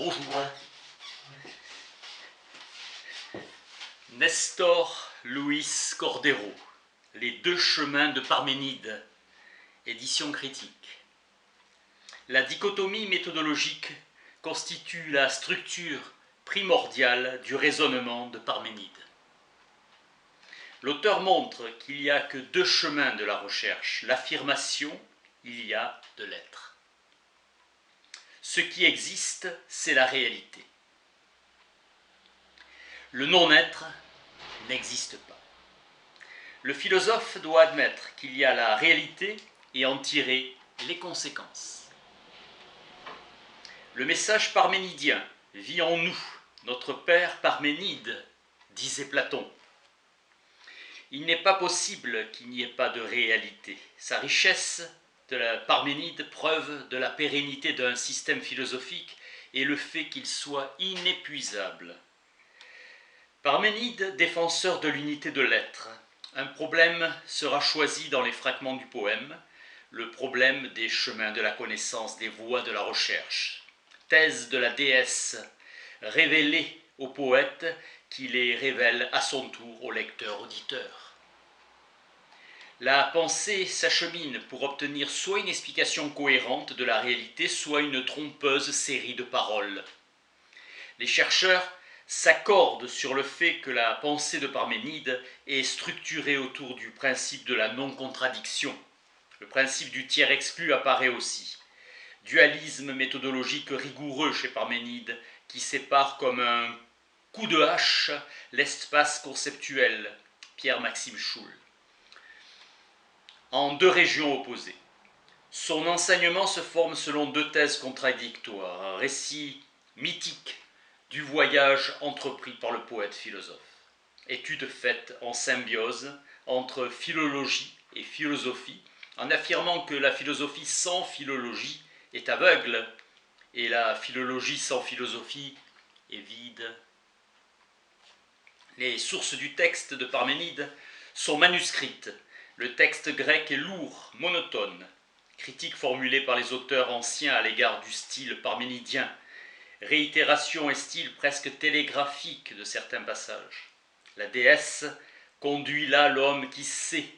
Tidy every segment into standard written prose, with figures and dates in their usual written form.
Bonjour. Nestor Luis Cordero, Les deux chemins de Parménide, édition critique. La dichotomie méthodologique constitue la structure primordiale du raisonnement de Parménide. L'auteur montre qu'il n'y a que deux chemins de la recherche, l'affirmation, il y a de l'être. Ce qui existe, c'est la réalité. Le non-être n'existe pas. Le philosophe doit admettre qu'il y a la réalité et en tirer les conséquences. Le message parménidien vit en nous, notre père Parménide, disait Platon. Il n'est pas possible qu'il n'y ait pas de réalité. Sa richesse de la Parménide, preuve de la pérennité d'un système philosophique, est le fait qu'il soit inépuisable. Parménide, défenseur de l'unité de l'être, un problème sera choisi dans les fragments du poème, le problème des chemins de la connaissance, des voies de la recherche. Thèse de la déesse révélée au poète qui les révèle à son tour au lecteur-auditeur. La pensée s'achemine pour obtenir soit une explication cohérente de la réalité, soit une trompeuse série de paroles. Les chercheurs s'accordent sur le fait que la pensée de Parménide est structurée autour du principe de la non-contradiction. Le principe du tiers exclu apparaît aussi. Dualisme méthodologique rigoureux chez Parménide qui sépare comme un coup de hache l'espace conceptuel, Pierre-Maxime Schoulle, en deux régions opposées. Son enseignement se forme selon deux thèses contradictoires, un récit mythique du voyage entrepris par le poète-philosophe. Étude faite en symbiose entre philologie et philosophie, en affirmant que la philosophie sans philologie est aveugle et la philologie sans philosophie est vide. Les sources du texte de Parménide sont manuscrites. Le texte grec est lourd, monotone. Critique formulée par les auteurs anciens à l'égard du style parménidien. Réitération et style presque télégraphique de certains passages. La déesse conduit là l'homme qui sait.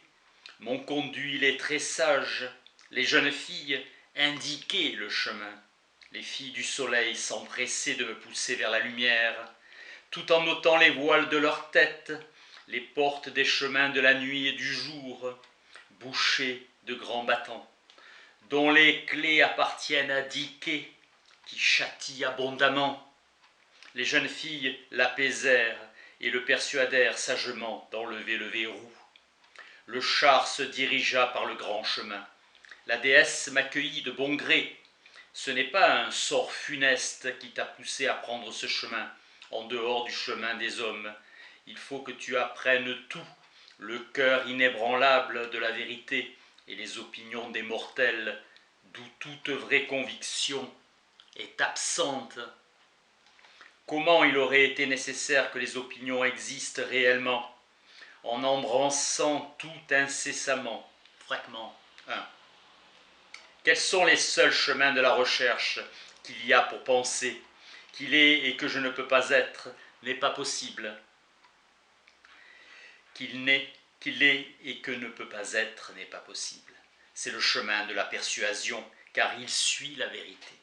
M'ont conduit les très sages. Les jeunes filles indiquaient le chemin. Les filles du soleil s'empressaient de me pousser vers la lumière, tout en ôtant les voiles de leur tête, les portes des chemins de la nuit et du jour, bouchées de grands battants, dont les clés appartiennent à Diké, qui châtie abondamment. Les jeunes filles l'apaisèrent et le persuadèrent sagement d'enlever le verrou. Le char se dirigea par le grand chemin. La déesse m'accueillit de bon gré. Ce n'est pas un sort funeste qui t'a poussé à prendre ce chemin, en dehors du chemin des hommes. Il faut que tu apprennes tout, le cœur inébranlable de la vérité et les opinions des mortels, d'où toute vraie conviction est absente. Comment il aurait été nécessaire que les opinions existent réellement, en embrassant tout incessamment. Fragment 1. Quels sont les seuls chemins de la recherche qu'il y a pour penser? Qu'il est et que je ne peux pas être n'est pas possible. Qu'il est et que ne peut pas être n'est pas possible. C'est le chemin de la persuasion, car il suit la vérité.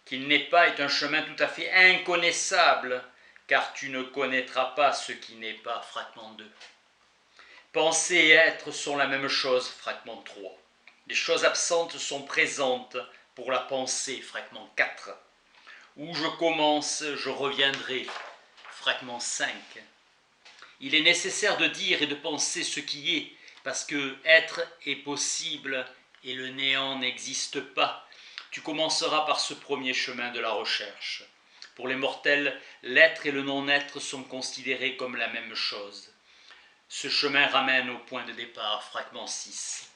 Qu'il n'est pas est un chemin tout à fait inconnaissable, car tu ne connaîtras pas ce qui n'est pas, fragment 2. Penser et être sont la même chose, fragment 3. Les choses absentes sont présentes pour la pensée, fragment 4. Où je commence, je reviendrai, fragment 5. Il est nécessaire de dire et de penser ce qui est, parce que être est possible et le néant n'existe pas. Tu commenceras par ce premier chemin de la recherche. Pour les mortels, l'être et le non-être sont considérés comme la même chose. Ce chemin ramène au point de départ, fragment 6.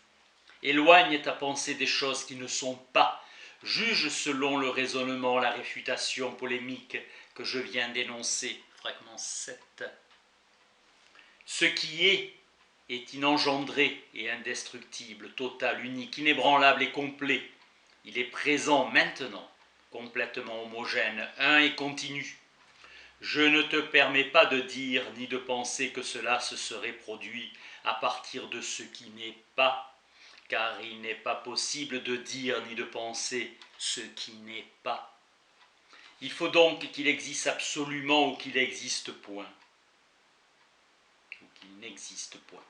Éloigne ta pensée des choses qui ne sont pas. Juge selon le raisonnement, la réfutation polémique que je viens d'énoncer, fragment 7. Ce qui est inengendré et indestructible, total, unique, inébranlable et complet. Il est présent maintenant, complètement homogène, un et continu. Je ne te permets pas de dire ni de penser que cela se serait produit à partir de ce qui n'est pas, car il n'est pas possible de dire ni de penser ce qui n'est pas. Il faut donc qu'il existe absolument ou qu'il n'existe point. Ou qu'il n'existe point.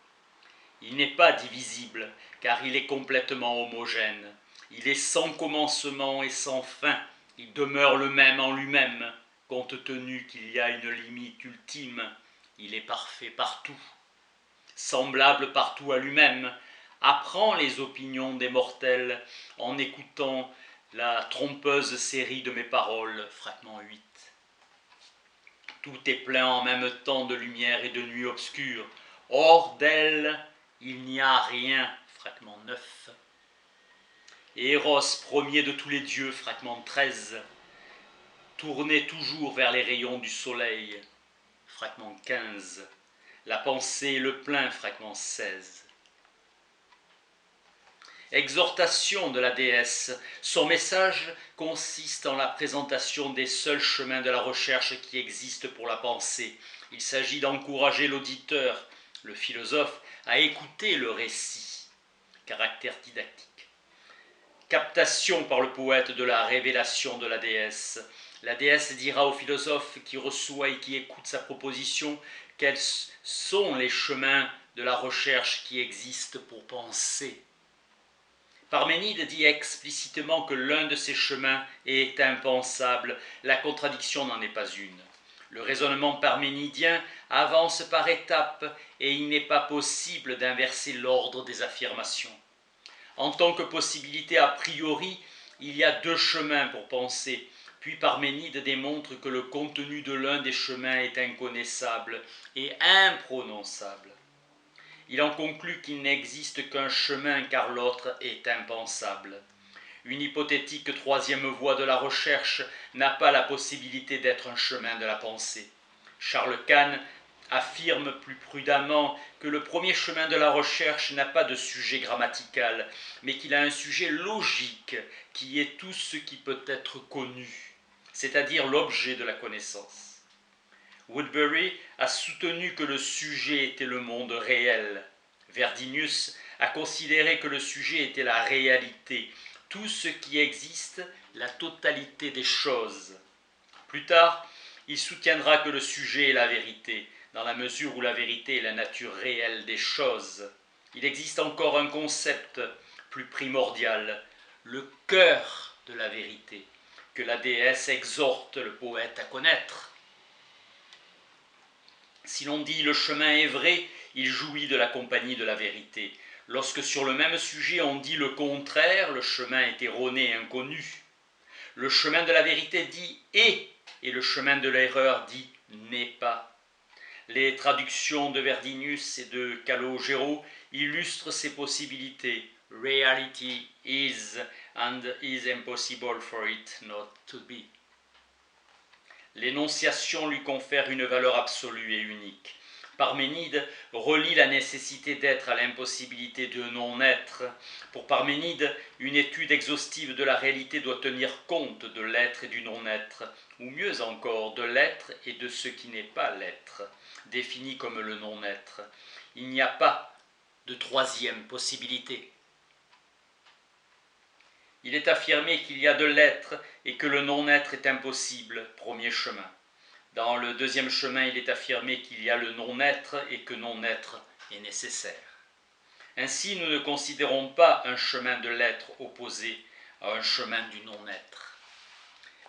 Il n'est pas divisible, car il est complètement homogène. Il est sans commencement et sans fin. Il demeure le même en lui-même, compte tenu qu'il y a une limite ultime. Il est parfait partout, semblable partout à lui-même. Apprends les opinions des mortels en écoutant la trompeuse série de mes paroles, fragment 8. Tout est plein en même temps de lumière et de nuit obscure. Hors d'elle, il n'y a rien, fragment 9. Eros, premier de tous les dieux, fragment 13. Tournez toujours vers les rayons du soleil, fragment 15. La pensée et le plein, fragment 16. Exhortation de la déesse. Son message consiste en la présentation des seuls chemins de la recherche qui existent pour la pensée. Il s'agit d'encourager l'auditeur, le philosophe, à écouter le récit. Caractère didactique. Captation par le poète de la révélation de la déesse. La déesse dira au philosophe qui reçoit et qui écoute sa proposition quels sont les chemins de la recherche qui existent pour penser. Parménide dit explicitement que l'un de ces chemins est impensable, la contradiction n'en est pas une. Le raisonnement parménidien avance par étapes et il n'est pas possible d'inverser l'ordre des affirmations. En tant que possibilité a priori, il y a deux chemins pour penser, puis Parménide démontre que le contenu de l'un des chemins est inconnaissable et imprononçable. Il en conclut qu'il n'existe qu'un chemin car l'autre est impensable. Une hypothétique troisième voie de la recherche n'a pas la possibilité d'être un chemin de la pensée. Charles Kahn affirme plus prudemment que le premier chemin de la recherche n'a pas de sujet grammatical, mais qu'il a un sujet logique qui est tout ce qui peut être connu, c'est-à-dire l'objet de la connaissance. Woodbury a soutenu que le sujet était le monde réel. Verdinius a considéré que le sujet était la réalité, tout ce qui existe, la totalité des choses. Plus tard, il soutiendra que le sujet est la vérité, dans la mesure où la vérité est la nature réelle des choses. Il existe encore un concept plus primordial, le cœur de la vérité, que la déesse exhorte le poète à connaître. Si l'on dit « le chemin est vrai », il jouit de la compagnie de la vérité. Lorsque sur le même sujet on dit le contraire, le chemin est erroné et inconnu. Le chemin de la vérité dit « est » et le chemin de l'erreur dit « n'est pas ». Les traductions de Verdinius et de Calogero illustrent ces possibilités. « Reality is and is impossible for it not to be ». L'énonciation lui confère une valeur absolue et unique. Parménide relie la nécessité d'être à l'impossibilité de non-être. Pour Parménide, une étude exhaustive de la réalité doit tenir compte de l'être et du non-être, ou mieux encore, de l'être et de ce qui n'est pas l'être, défini comme le non-être. Il n'y a pas de troisième possibilité. Il est affirmé qu'il y a de l'être et que le non-être est impossible, premier chemin. Dans le deuxième chemin, il est affirmé qu'il y a le non-être et que non-être est nécessaire. Ainsi, nous ne considérons pas un chemin de l'être opposé à un chemin du non-être.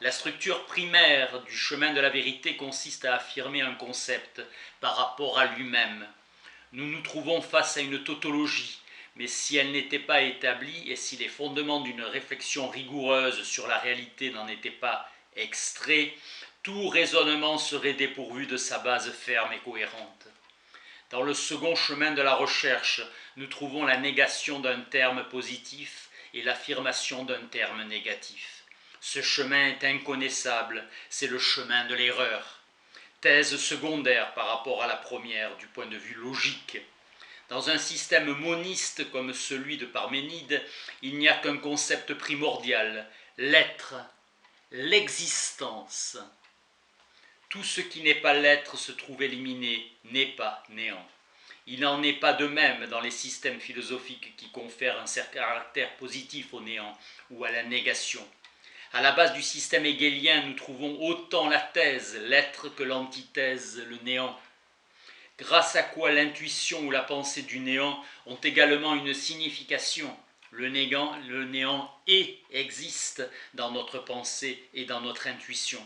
La structure primaire du chemin de la vérité consiste à affirmer un concept par rapport à lui-même. Nous nous trouvons face à une tautologie, mais si elle n'était pas établie et si les fondements d'une réflexion rigoureuse sur la réalité n'en étaient pas extraits, tout raisonnement serait dépourvu de sa base ferme et cohérente. Dans le second chemin de la recherche, nous trouvons la négation d'un terme positif et l'affirmation d'un terme négatif. Ce chemin est inconnaissable, c'est le chemin de l'erreur. Thèse secondaire par rapport à la première du point de vue logique. Dans un système moniste comme celui de Parménide, il n'y a qu'un concept primordial, l'être. l'existence. Tout ce qui n'est pas l'être se trouve éliminé, n'est pas néant. Il n'en est pas de même dans les systèmes philosophiques qui confèrent un certain caractère positif au néant ou à la négation. À la base du système hegelien, nous trouvons autant la thèse, l'être, que l'antithèse, le néant. Grâce à quoi l'intuition ou la pensée du néant ont également une signification. Le néant existe dans notre pensée et dans notre intuition.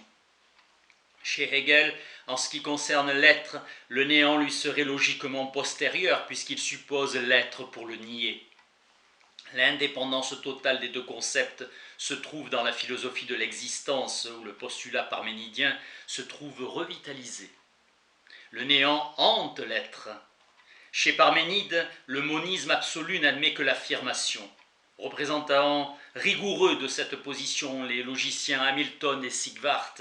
Chez Hegel, en ce qui concerne l'être, le néant lui serait logiquement postérieur puisqu'il suppose l'être pour le nier. L'indépendance totale des deux concepts se trouve dans la philosophie de l'existence où le postulat parménidien se trouve revitalisé. Le néant hante l'être. Chez Parménide, le monisme absolu n'admet que l'affirmation. Représentant rigoureux de cette position les logiciens Hamilton et Sigvart,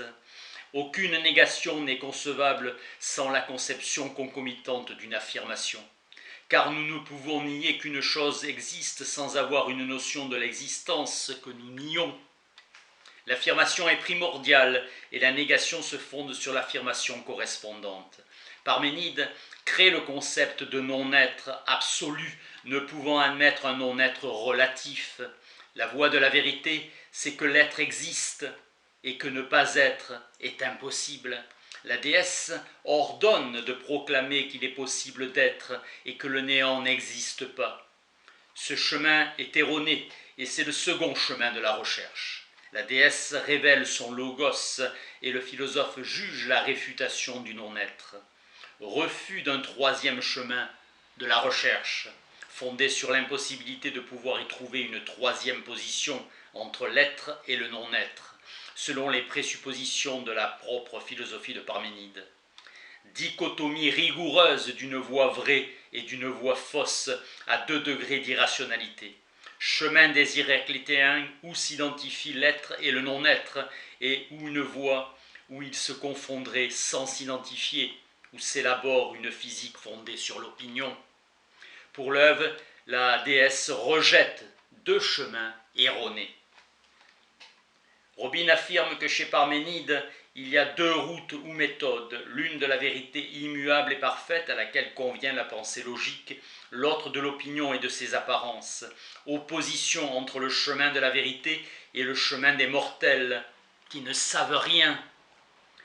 aucune négation n'est concevable sans la conception concomitante d'une affirmation. Car nous ne pouvons nier qu'une chose existe sans avoir une notion de l'existence que nous nions. L'affirmation est primordiale et la négation se fonde sur l'affirmation correspondante. Parménide crée le concept de non-être absolu, ne pouvant admettre un non-être relatif. La voie de la vérité, c'est que l'être existe et que ne pas être est impossible. La déesse ordonne de proclamer qu'il est possible d'être et que le néant n'existe pas. Ce chemin est erroné et c'est le second chemin de la recherche. La déesse révèle son logos et le philosophe juge la réfutation du non-être. Refus d'un troisième chemin de la recherche, fondé sur l'impossibilité de pouvoir y trouver une troisième position entre l'être et le non-être, selon les présuppositions de la propre philosophie de Parménide. Dichotomie rigoureuse d'une voie vraie et d'une voie fausse à 2 degrés d'irrationalité. Chemin des Héraclitéens où s'identifient l'être et le non-être, et où une voie où ils se confondraient sans s'identifier, où s'élabore une physique fondée sur l'opinion. Pour l'œuvre, la déesse rejette 2 chemins erronés. Robin affirme que chez Parménide, il y a 2 routes ou méthodes, l'une de la vérité immuable et parfaite à laquelle convient la pensée logique, l'autre de l'opinion et de ses apparences. Opposition entre le chemin de la vérité et le chemin des mortels qui ne savent rien.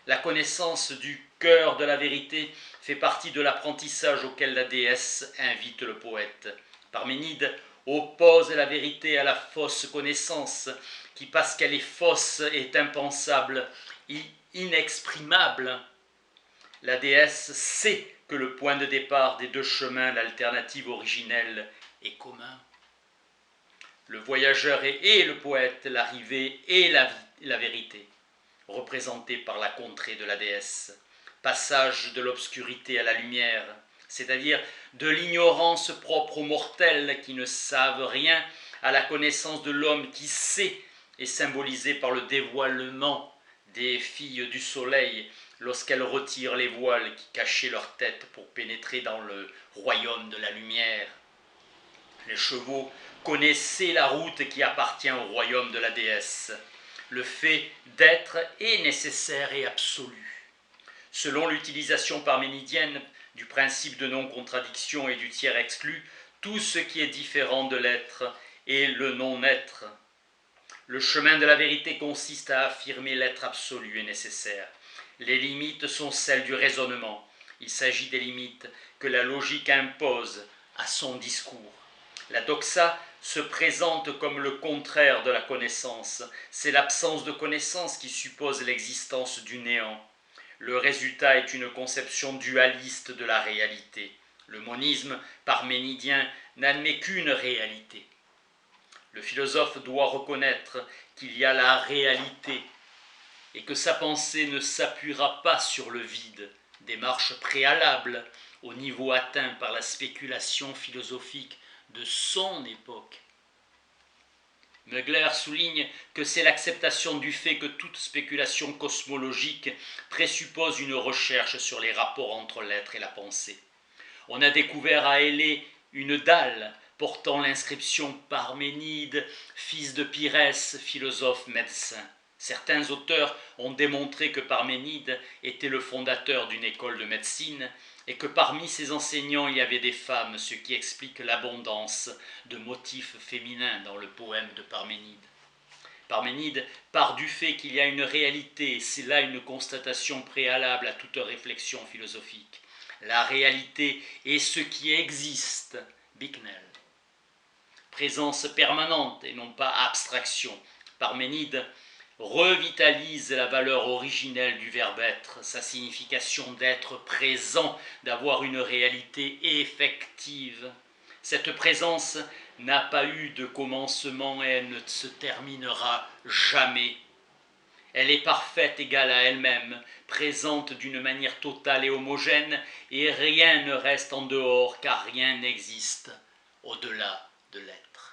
La connaissance du cœur de la vérité fait partie de l'apprentissage auquel la déesse invite le poète. Parménide oppose la vérité à la fausse connaissance, qui parce qu'elle est fausse est impensable, inexprimable. La déesse sait que le point de départ des 2 chemins, l'alternative originelle, est commun. Le voyageur est le poète, l'arrivée et la vérité, représentée par la contrée de la déesse. Passage de l'obscurité à la lumière, c'est-à-dire de l'ignorance propre aux mortels qui ne savent rien à la connaissance de l'homme qui sait, est symbolisée par le dévoilement des filles du soleil lorsqu'elles retirent les voiles qui cachaient leur tête pour pénétrer dans le royaume de la lumière. Les chevaux connaissaient la route qui appartient au royaume de la déesse. Le fait d'être est nécessaire et absolu. Selon l'utilisation parménidienne du principe de non-contradiction et du tiers exclu, tout ce qui est différent de l'être est le non-être. Le chemin de la vérité consiste à affirmer l'être absolu et nécessaire. Les limites sont celles du raisonnement. Il s'agit des limites que la logique impose à son discours. La doxa se présente comme le contraire de la connaissance. C'est l'absence de connaissance qui suppose l'existence du néant. Le résultat est une conception dualiste de la réalité. Le monisme parménidien n'admet qu'une réalité. Le philosophe doit reconnaître qu'il y a la réalité et que sa pensée ne s'appuiera pas sur le vide, démarche préalable au niveau atteint par la spéculation philosophique de son époque. Meugler souligne que c'est l'acceptation du fait que toute spéculation cosmologique présuppose une recherche sur les rapports entre l'être et la pensée. On a découvert à Élée une dalle portant l'inscription Parménide, fils de Pyrrhès, philosophe médecin. Certains auteurs ont démontré que Parménide était le fondateur d'une école de médecine et que parmi ses enseignants il y avait des femmes, ce qui explique l'abondance de motifs féminins dans le poème de Parménide. Parménide part du fait qu'il y a une réalité, et c'est là une constatation préalable à toute réflexion philosophique. La réalité est ce qui existe, Bicknell. Présence permanente et non pas abstraction. Parménide revitalise la valeur originelle du verbe être, sa signification d'être présent, d'avoir une réalité effective. Cette présence n'a pas eu de commencement et elle ne se terminera jamais. Elle est parfaite, égale à elle-même, présente d'une manière totale et homogène, et rien ne reste en dehors, car rien n'existe au-delà de l'être.